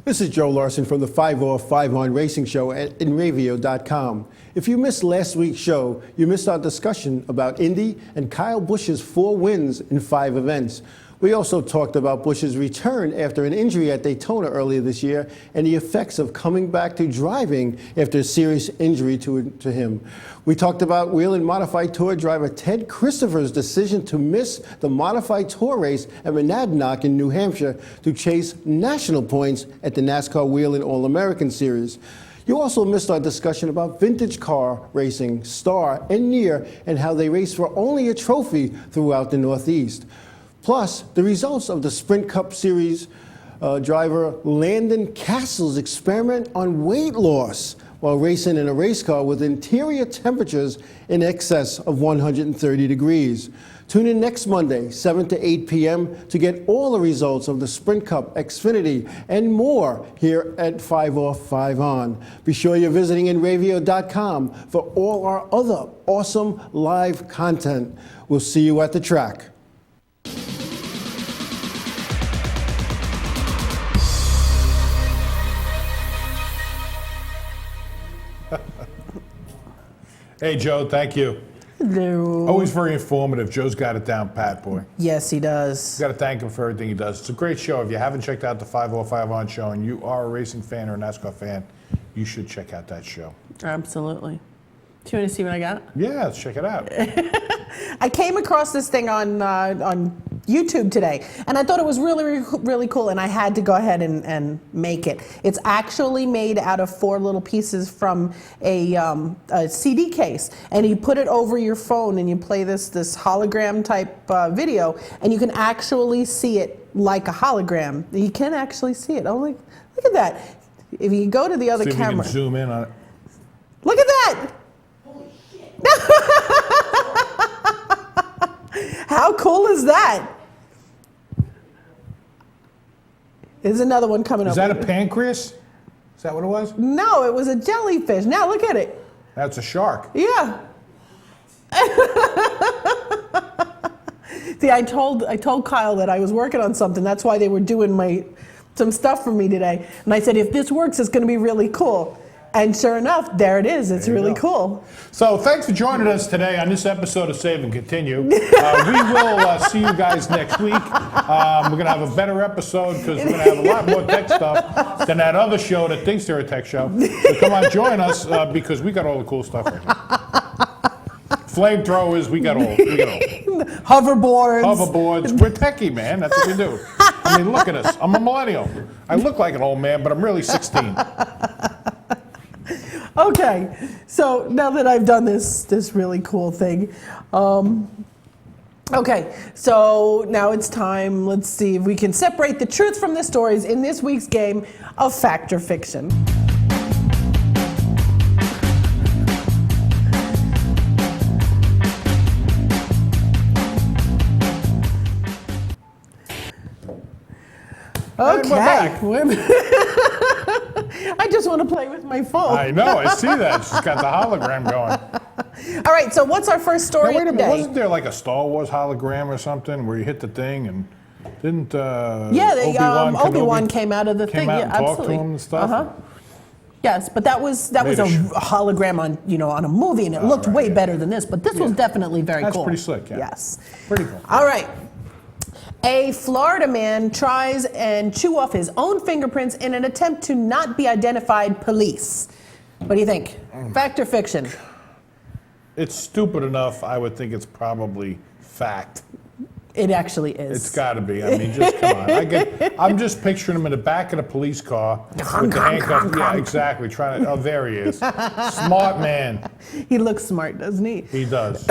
This is Joe Larson from the 5 off, 5 on racing show at InRavio.com. If you missed last week's show, you missed our discussion about Indy and Kyle Busch's 4 wins in 5 events. We also talked about Busch's return after an injury at Daytona earlier this year and the effects of coming back to driving after a serious injury to him. We talked about Whelen Modified Tour driver Ted Christopher's decision to miss the Modified Tour race at Monadnock in New Hampshire to chase national points at the NASCAR Whelen All-American Series. You also missed our discussion about vintage car racing, Star and Near, and how they race for only a trophy throughout the Northeast. Plus, the results of the Sprint Cup Series driver Landon Castle's experiment on weight loss while racing in a race car with interior temperatures in excess of 130 degrees. Tune in next Monday, 7 to 8 p.m. to get all the results of the Sprint Cup, Xfinity, and more here at 5 Off, 5 On. Be sure you're visiting InRavio.com for all our other awesome live content. We'll see you at the track. Hey, Joe, thank you. Hello. Always very informative. Joe's got it down pat, boy. Yes, he does. Got to thank him for everything he does. It's a great show. If you haven't checked out the 505 On show and you are a racing fan or a NASCAR fan, you should check out that show. Absolutely. Do you want to see what I got? Yeah, let's check it out. I came across this thing on YouTube today, and I thought it was really, really cool, and I had to go ahead and make it. It's actually made out of 4 little pieces from a CD case, and you put it over your phone, and you play this hologram type video, and you can actually see it like a hologram. You can actually see it. Oh, look at that! If you go to the other see if camera, you can zoom in on it. Look at that! How cool is that? There's another one coming up. Is that a pancreas? Is that what it was? No, it was a jellyfish. Now look at it. That's a shark. Yeah. See, I told Kyle that I was working on something. That's why they were doing some stuff for me today. And I said, if this works, it's going to be really cool. And sure enough, there it is. It's really cool. So thanks for joining us today on this episode of Save and Continue. We will see you guys next week. We're going to have a better episode because we're going to have a lot more tech stuff than that other show that thinks they're a tech show. So come on, join us because we got all the cool stuff right here. Flamethrowers, we got all. Hoverboards. We're techie, man. That's what we do. I mean, look at us. I'm a millennial. I look like an old man, but I'm really 16. Okay, so now that I've done this really cool thing, okay, so now it's time. Let's see if we can separate the truth from the stories in this week's game of Fact or Fiction. Okay. I just want to play with my phone. I know, I see that. She's got the hologram going. All right, so what's our first story now, wait a minute, today? wasn't there like a Star Wars hologram or something where you hit the thing and didn't Obi-Wan came out of the thing. Out Yeah, and absolutely. talked to him and stuff? Uh-huh. Yes, but that was a hologram on a movie, and it looked way better than this. But this was definitely very cool. That's pretty slick. Yeah. Yes. Pretty cool. All right. A Florida man tries and chew off his own fingerprints in an attempt to not be identified. Police. What do you think? Fact or fiction? It's stupid enough. I would think it's probably fact. It actually is. It's got to be. I mean, just come on. I'm just picturing him in the back of the police car with the handcuffs. Yeah, exactly. Trying to. Oh, there he is. Smart man. He looks smart, doesn't he? He does.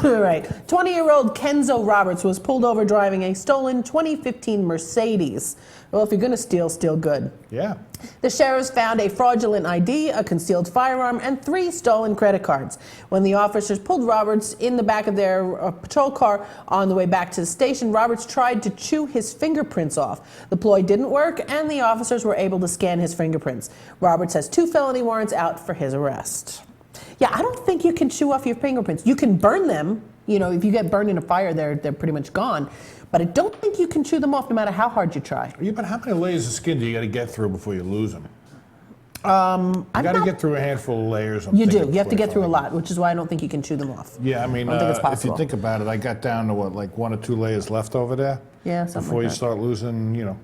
All right. 20-year-old Kenzo Roberts was pulled over driving a stolen 2015 Mercedes. Well, if you're going to steal, steal good. Yeah. The sheriffs found a fraudulent ID, a concealed firearm, and 3 stolen credit cards. When the officers pulled Roberts in the back of their patrol car on the way back to the station, Roberts tried to chew his fingerprints off. The ploy didn't work, and the officers were able to scan his fingerprints. Roberts has 2 felony warrants out for his arrest. Yeah, I don't think you can chew off your fingerprints. You can burn them. You know, if you get burned in a fire, they're pretty much gone. But I don't think you can chew them off no matter how hard you try. Yeah, but how many layers of skin do you got to get through before you lose them? You I'm got to not- get through a handful of layers. You do. You have to get through a lot, which is why I don't think you can chew them off. Yeah, I mean, I don't think it's if possible. you think about it, I got down to what, like 1 or 2 layers left over there? Yeah, something Before like you that. start losing, you know.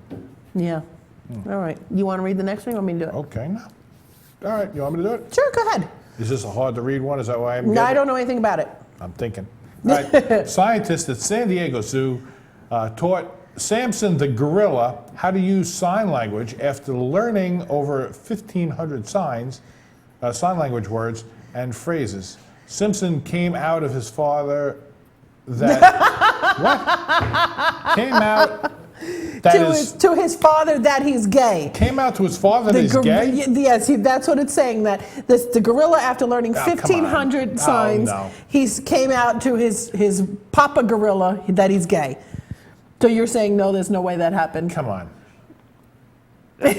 Yeah. All right. You want to read the next one or want me to do it? Okay, no. All right, you want me to do it? Sure, go ahead. Is this a hard to read one? Is that why I'm No, I don't know anything about it. I'm thinking. All right. Scientists at San Diego Zoo taught Samson the gorilla how to use sign language after learning over 1,500 sign language words and phrases. Simpson came out of his father that what? Came out that To his father that he's gay. Came out to his father that he's gay? Yes, that's what it's saying. That the gorilla, after learning Oh, come 1,500 on. signs, No. he's came out to his papa gorilla that he's gay. So you're saying no, there's no way that happened? Come on. You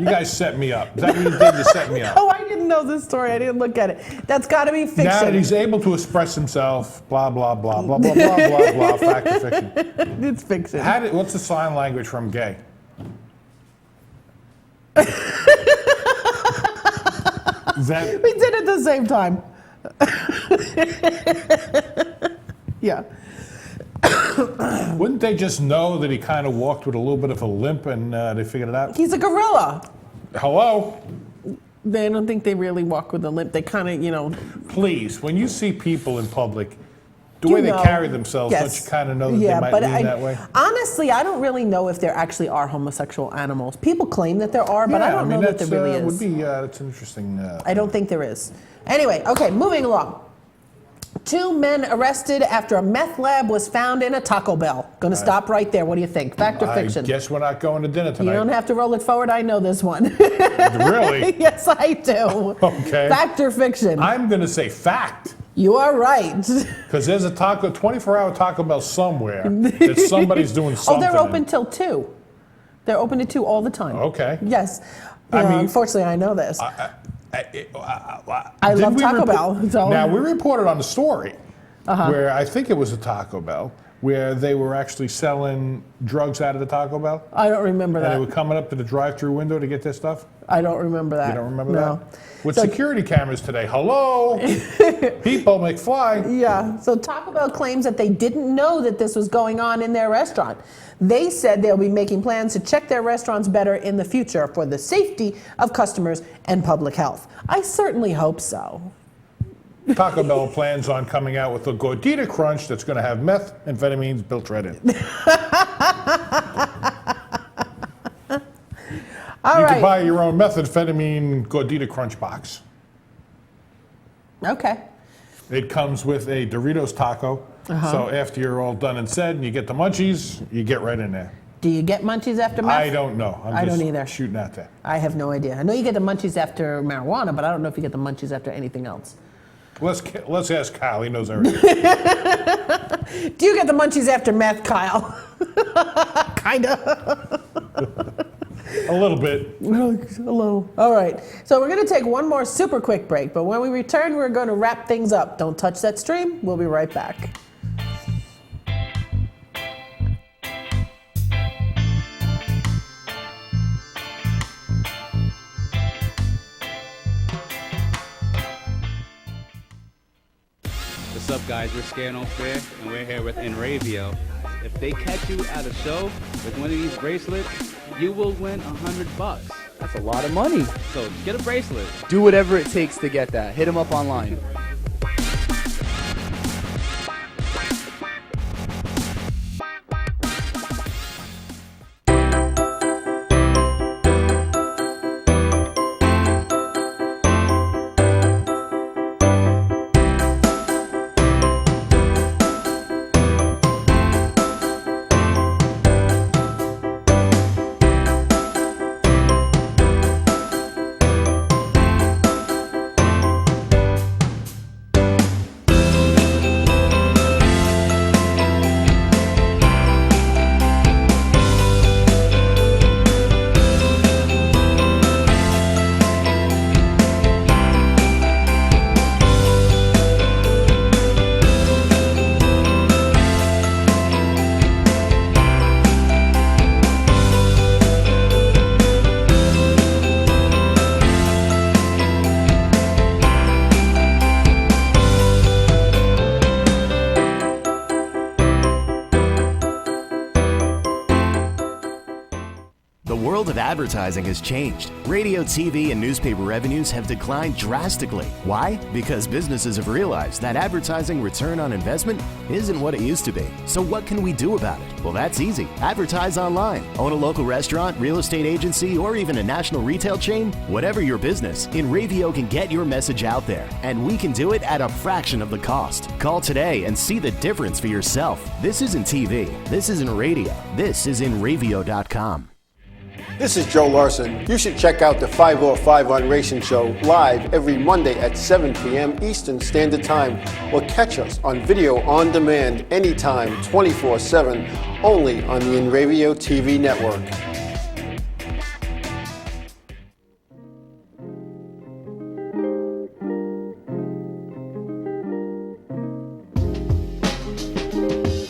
guys set me up. Is that what you did? You set me up. Oh, I didn't know this story. I didn't look at it. That's got to be fiction. Now that he's able to express himself, blah, blah, blah, blah, blah, blah, blah, blah, fact or fiction. It's fiction. What's the sign language from gay? Is that, We did it at the same time. Yeah. wouldn't they just know that he kind of walked with a little bit of a limp and they figured it out? He's a gorilla. Hello? They don't think they really walk with a limp. They kind of, Please, when you see people in public, the You way know. they carry themselves, Yes. don't you kind of know that Yeah, they might but lean that way? honestly, I don't really know if there actually are homosexual animals. People claim that there are, but I don't know that there really is. Would be, that's an interesting... I don't think there is. Anyway, okay, moving along. 2 men arrested after a meth lab was found in a Taco Bell. Going to stop right there. What do you think? Fact or fiction? I guess we're not going to dinner You tonight. don't have to roll it forward. I know this one. Really? Yes, I do. Okay. Fact or fiction? I'm going to say fact. You are right. Because there's a 24-hour Taco Bell somewhere that somebody's doing Oh, something. they're open till 2. They're open to 2 all the time. Okay. Yes. I mean- Unfortunately, I know this. I Didn't love we Taco Bell. So. Now, we reported on the story where I think it was a Taco Bell where they were actually selling drugs out of the Taco Bell. I don't remember And they that. were coming up to the drive-through window to get their stuff. I don't remember that. You don't remember No. that? With security cameras today. Hello? People McFly. Yeah. So Taco Bell claims that they didn't know that this was going on in their restaurant. They said they'll be making plans to check their restaurants better in the future for the safety of customers and public health. I certainly hope so. Taco Bell plans on coming out with a Gordita Crunch that's going to have methamphetamines built right in. All You right. can buy your own methamphetamine Gordita Crunch box. Okay. It comes with a Doritos taco. So after you're all done and said and you get the munchies, you get right in there. Do you get munchies after meth? I don't know. I'm I just don't either. shooting out there. I have no idea. I know you get the munchies after marijuana, but I don't know if you get the munchies after anything else. Let's ask Kyle. He knows everything. Do you get the munchies after meth, Kyle? Kinda. A little bit. A little. All right. So we're going to take one more super quick break, but when we return, we're going to wrap things up. Don't touch that stream. We'll be right back. What's up, guys? We're Scano Fair, and we're here with Enravio. If they catch you at a show with one of these bracelets, you will win $100. That's a lot of money. So get a bracelet. Do whatever it takes to get that. Hit them up online. advertising has changed. Radio, TV, and newspaper revenues have declined drastically. Why? Because businesses have realized that advertising return on investment isn't what it used to be. So what can we do about it? Well, that's easy. Advertise online. Own a local restaurant, real estate agency, or even a national retail chain? Whatever your business, InRavio can get your message out there, and we can do it at a fraction of the cost. Call today and see the difference for yourself. This isn't TV. This isn't radio. This is InRavio.com. This is Joe Larson. You should check out the 505 on Racing Show live every Monday at 7 p.m. Eastern Standard Time, or catch us on video on demand anytime, 24/7, only on the InRavio TV network.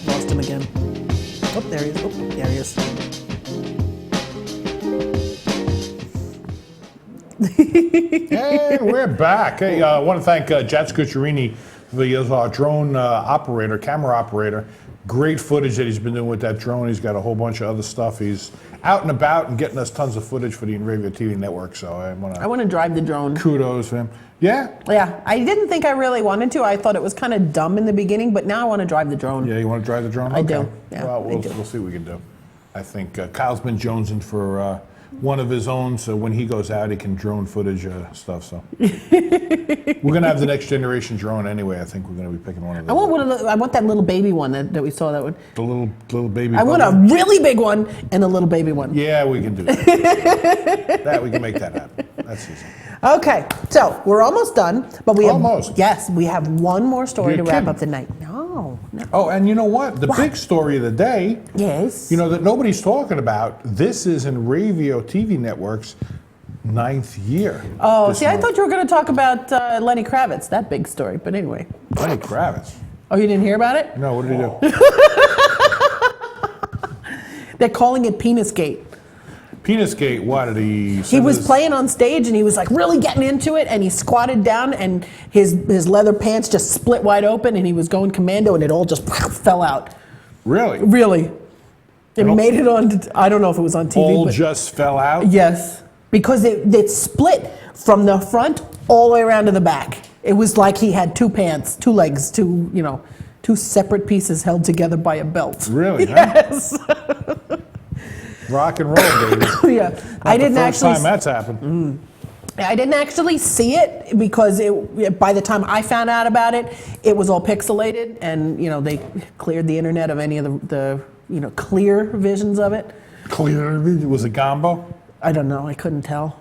Lost him again. Oh, there he is. Oh, there he is. Hey, we're back. Hey, I want to thank Jet Scucciarini, the drone operator, camera operator. Great footage that he's been doing with that drone. He's got a whole bunch of other stuff. He's out and about and getting us tons of footage for the InRavio TV network. So I want to drive the drone. Kudos to him. Yeah? Yeah. I didn't think I really wanted to. I thought it was kind of dumb in the beginning, but now I want to drive the drone. Yeah, you want to drive the drone? I do. Okay. Yeah, well, I do. We'll see what we can do. I think Kyle's been jonesing for one of his own, so when he goes out, he can drone footage stuff. So we're gonna have the next generation drone anyway. I think we're gonna be picking one of those. I want that little baby one that we saw. That one. The little baby. I want a really big one and a little baby one. Yeah, we can do that. We can make that happen. That's easy. Okay, so we're almost done, but we Almost. we have one more story You're to wrap kidding. up the night. No. Oh, and you know what? The big story of the day. Yes. You know that nobody's talking about. This is InRavio TV Network's 9th year. Oh, this see, I month. thought you were going to talk about Lenny Kravitz, that big story. But anyway. Lenny Kravitz. Oh, you didn't hear about it? No, what did he do? They're calling it Penisgate. Penisgate, what did he? He was playing on stage and he was like really getting into it, and he squatted down and his leather pants just split wide open and he was going commando and it all just fell out. Really? Really. It made it on, I don't know if it was on TV. All but just fell out? yes, because it split from the front all the way around to the back. It was like he had two pants, two legs, two separate pieces held together by a belt. Really? Yes. Huh? Rock and roll, baby. Yeah. Not I didn't the first actually. time that's happened. I didn't actually see it because by the time I found out about it, it was all pixelated, and they cleared the internet of any of the clear visions of it. Clear? Was it Gombo? I don't know. I couldn't tell.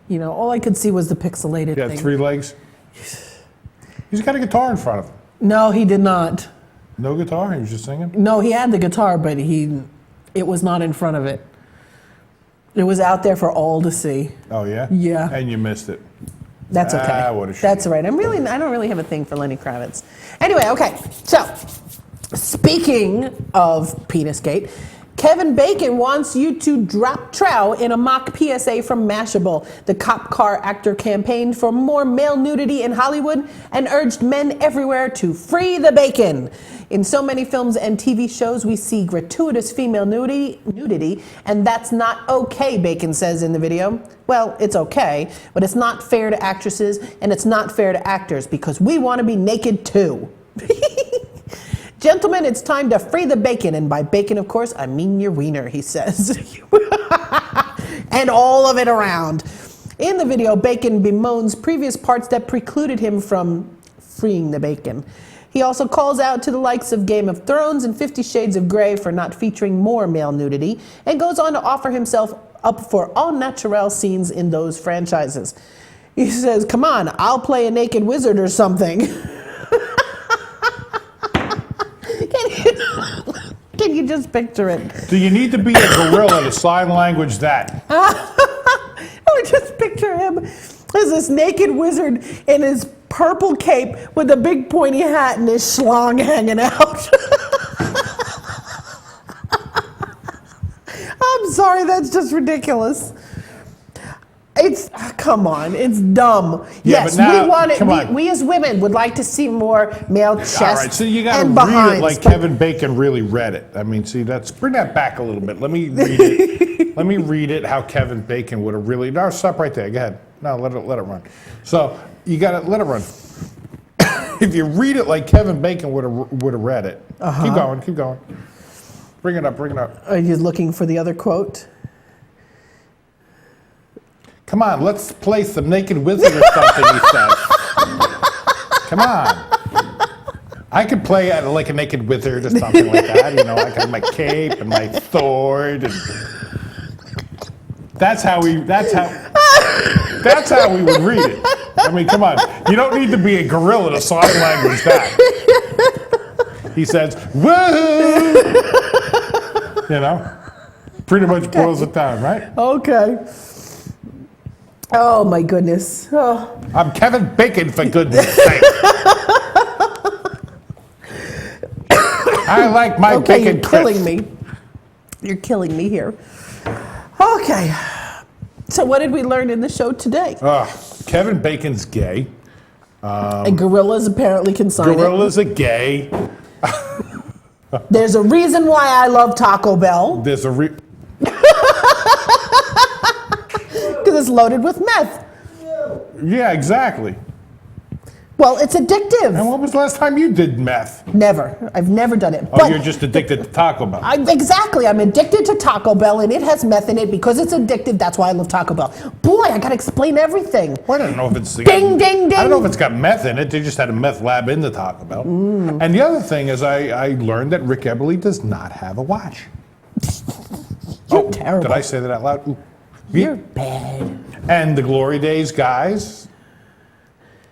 All I could see was the pixelated He had thing. 3 legs. He's got a guitar in front of him. No, he did not. No guitar. He was just singing. No, he had the guitar, but it was not in front of it. It was out there for all to see. Oh yeah. Yeah. And you missed it. That's okay. What a shame. That's all right. I don't really have a thing for Lenny Kravitz. Anyway, okay. So, speaking of Penisgate, Kevin Bacon wants you to drop trow in a mock PSA from Mashable. The cop car actor campaigned for more male nudity in Hollywood and urged men everywhere to free the bacon. In so many films and TV shows, we see gratuitous female nudity, and that's not okay, Bacon says in the video. Well, it's okay, but it's not fair to actresses, and it's not fair to actors, because we want to be naked too. Gentlemen, it's time to free the bacon, and by bacon, of course, I mean your wiener, he says. And all of it around. In the video, Bacon bemoans previous parts that precluded him from freeing the bacon. He also calls out to the likes of Game of Thrones and 50 Shades of Grey for not featuring more male nudity, and goes on to offer himself up for all natural scenes in those franchises. He says, come on, I'll play a naked wizard or something. Can you just picture it? Do you need to be a gorilla to sign language that? I would just picture him as this naked wizard in his purple cape with a big pointy hat and his schlong hanging out. I'm sorry, that's just ridiculous. It's, Come on, it's dumb. Yeah, Yes, but now- we want it. come on. We as women would like to see more male chest All right, so you got to and read behinds. it like but- Kevin Bacon really read it. I mean, see, bring that back a little bit. Let me read it. Let me read it how Kevin Bacon would have really. No, stop right there. Go ahead. No, let it run. So you got to let it run. If you read it like Kevin Bacon would have read it, keep going. Bring it up. Are you looking for the other quote? Come on, let's play some Naked Wizard or something, he says. Come on. I could play like a Naked Wizard or something like that. You know, I got my cape and my sword. And that's how we would read it. I mean, come on. You don't need to be a gorilla to sign language that. He says, woo! You know? Pretty much boils it down, right? Okay. Oh my goodness. Oh. I'm Kevin Bacon, for goodness sake. I like my bacon you're killing me. You're killing me here. Okay. So what did we learn in the show today? Kevin Bacon's gay. And gorillas apparently can sign Gorillas are gay. it. There's a reason why I love Taco Bell. There's a Because it's loaded with meth. Yeah, exactly. Well, it's addictive. And when was the last time you did meth? Never. I've never done it. Oh, you're just addicted to Taco Bell. Exactly. I'm addicted to Taco Bell, and it has meth in it because it's addictive. That's why I love Taco Bell. Boy, I gotta explain everything. Well, I don't know if it's Ding, ding, ding. I don't know if it's got meth in it. They just had a meth lab in the Taco Bell. And the other thing is, I learned that Rick Eberle does not have a watch. You're terrible. Did I say that out loud? Ooh. You're bad. And the Glory Days guys,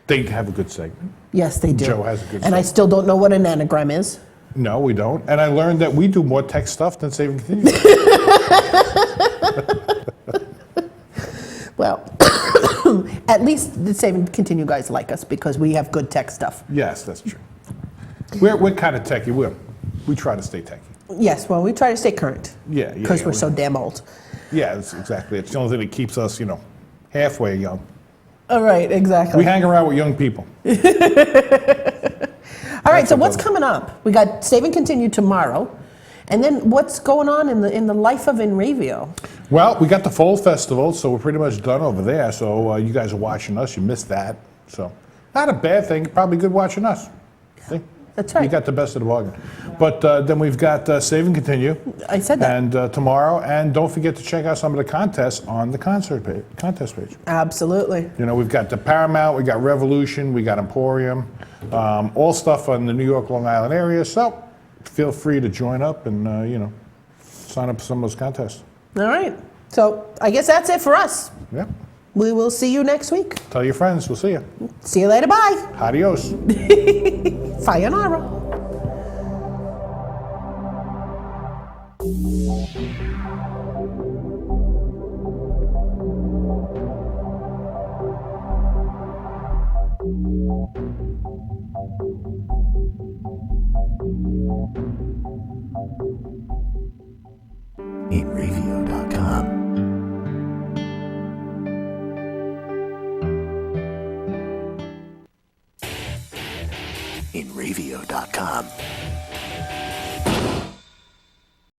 they have a good segment. Yes, they do. Joe has a good And I segment. still don't know what an anagram is. No, we don't. And I learned that we do more tech stuff than Save and Continue. Well, at least the Save and Continue guys like us because we have good tech stuff. Yes, that's true. We're kind of techie. We try to stay techie. Yes, well, we try to stay current. Yeah. Because we're so damn old. Yeah, that's exactly. It's the only thing that keeps us, halfway young. All right, exactly. We hang around with young people. All right, so what's coming up? We got Save and Continue tomorrow. And then what's going on in the life of Enravio? Well, we got the Fall Festival, so we're pretty much done over there. So you guys are watching us. You missed that. So not a bad thing. Probably good watching us. See? That's right. You got the best of the bargain. But then we've got Save and Continue. I said that. And tomorrow. And don't forget to check out some of the contests on the contest page. Absolutely. We've got the Paramount, we got Revolution, we got Emporium, all stuff on the New York, Long Island area. So feel free to join up and, sign up for some of those contests. All right. So I guess that's it for us. Yeah. We will see you next week. Tell your friends. We'll see you. See you later. Bye. Adios. Sayonara. Enravio.